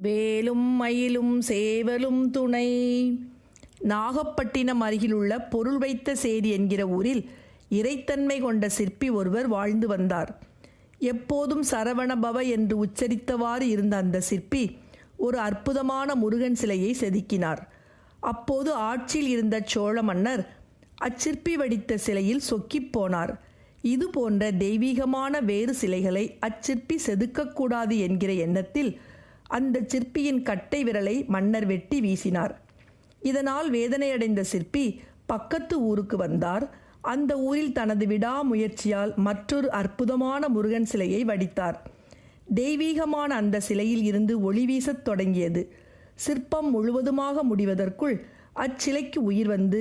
வேலும் மயிலும் சேவலும் துணை. நாகப்பட்டினம் அருகிலுள்ள பொருள் வைத்த சேரி என்கிற ஊரில் இறைத்தன்மை கொண்ட சிற்பி ஒருவர் வாழ்ந்து வந்தார். எப்போதும் சரவணபவ என்று உச்சரித்தவாறு இருந்த அந்த சிற்பி ஒரு அற்புதமான முருகன் சிலையை செதுக்கினார். அப்போது ஆட்சியில் இருந்த சோழ மன்னர் அச்சிற்பி வடித்த சிலையில் சொக்கிப் போனார். இது போன்ற தெய்வீகமான வேறு சிலைகளை அச்சிற்பி செதுக்கக்கூடாது என்கிற எண்ணத்தில் அந்த சிற்பியின் கட்டை விரலை மன்னர் வெட்டி வீசினார். இதனால் வேதனையடைந்த சிற்பி பக்கத்து ஊருக்கு வந்தார். அந்த ஊரில் தனது விடாமுயற்சியால் மற்றொரு அற்புதமான முருகன் சிலையை வடித்தார். தெய்வீகமான அந்த சிலையில் இருந்து ஒளி வீசத் தொடங்கியது. சிற்பம் முழுவதுமாக முடிவதற்குள் அச்சிலைக்கு உயிர் வந்து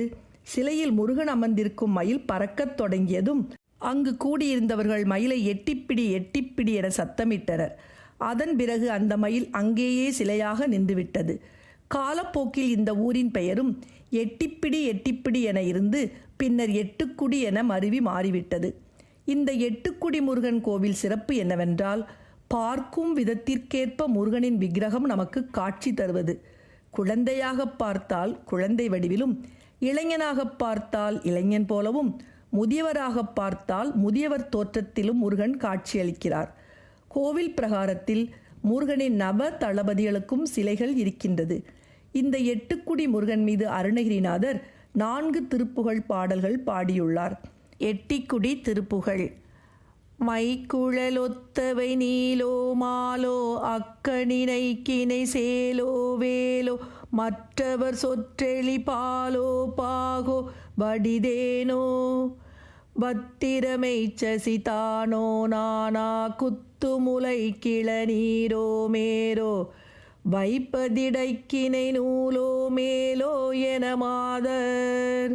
சிலையில் முருகன் அமர்ந்திருக்கும் மயில் பறக்கத் தொடங்கியதும் அங்கு கூடியிருந்தவர்கள் மயிலை எட்டிப்பிடி எட்டிப்பிடி என சத்தமிட்டனர். அதன் பிறகு அந்த மயில் அங்கேயே சிலையாக நின்றுவிட்டது. காலப்போக்கில் இந்த ஊரின் பெயரும் எட்டிப்பிடி எட்டிப்பிடி என இருந்து பின்னர் எட்டுக்குடி என மருவி மாறிவிட்டது. இந்த எட்டுக்குடி முருகன் கோவில் சிறப்பு என்னவென்றால், பார்க்கும் விதத்திற்கேற்ப முருகனின் விக்கிரகம் நமக்கு காட்சி தருவது. குழந்தையாக பார்த்தால் குழந்தை வடிவிலும், இளைஞனாக பார்த்தால் இளைஞன் போலவும், முதியவராக பார்த்தால் முதியவர் தோற்றத்திலும் முருகன் காட்சியளிக்கிறார். கோவில் பிரகாரத்தில் முருகனின் நவ தளபதிகளுக்கும் சிலைகள் இருக்கின்றது. இந்த எட்டுக்குடி முருகன் மீது அருணகிரிநாதர் 4 திருப்புகழ் பாடல்கள் பாடியுள்ளார். எட்டிக்குடி திருப்புகழ். மைக்குழலொத்தவை நீலோ மாலோ அக்கணினை கிணை சேலோ வேலோ மற்றவர் சொற்றெளி பாலோ பாகோ வடிதேனோ பத்திரமை சசிதானோ நானா குத்துமுலை கிளநீரோ மேரோ வைப்பதிடைக்கினை நூலோ மேலோ என மாதர்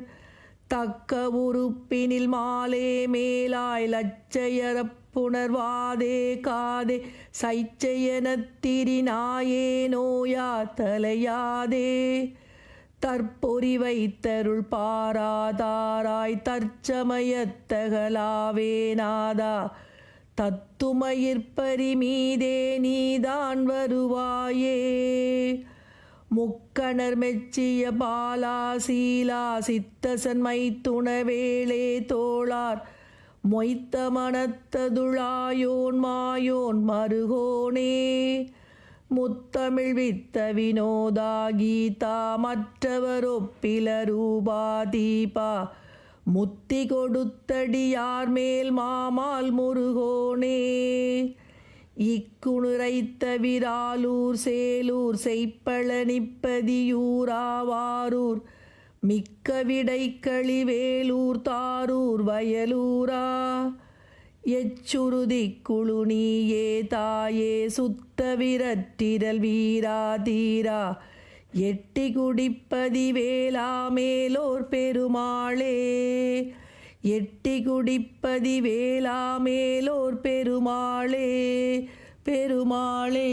தக்க உறுப்பினில் மாலே மேலாய் லச்சையரப்புணர்வாதே காதே சைச்சையனத்திரிநாயே நோயா தலையாதே தற்பொறி வைத்தருள் பாராதாராய் தற்சமயத்தகலாவே நாதா தத்துமயிர்ப்பரி மீதே நீதான் வருவாயே. முக்கணர் மெச்சிய பாலா சீலா சித்தசன் மைத்துணவேளே தோளார் மொய்த்த மனத்ததுழாயோன் மாயோன் மருகோனே முத்தமிழ் வித்த வினோதா கீதா மற்றவர் ஒப்பில ரூபா தீபா முத்தி கொடுத்தடியார் மேல் மாமால் முருகோனே. இக்குணுரைத்த விராலூர் சேலூர் செய்ப்பழனிப்பதியூராவாரூர் மிக்க விடைக்களி வேலூர் தாரூர் வயலூரா எச்சுருதி குழுநீயே தாயே சுத்த விரற்றிரல் வீரா தீரா எட்டி குடிப்பதி வேளா மேலோர் பெருமாளே. எட்டி குடிப்பதி வேளா மேலோர் பெருமாளே பெருமாளே.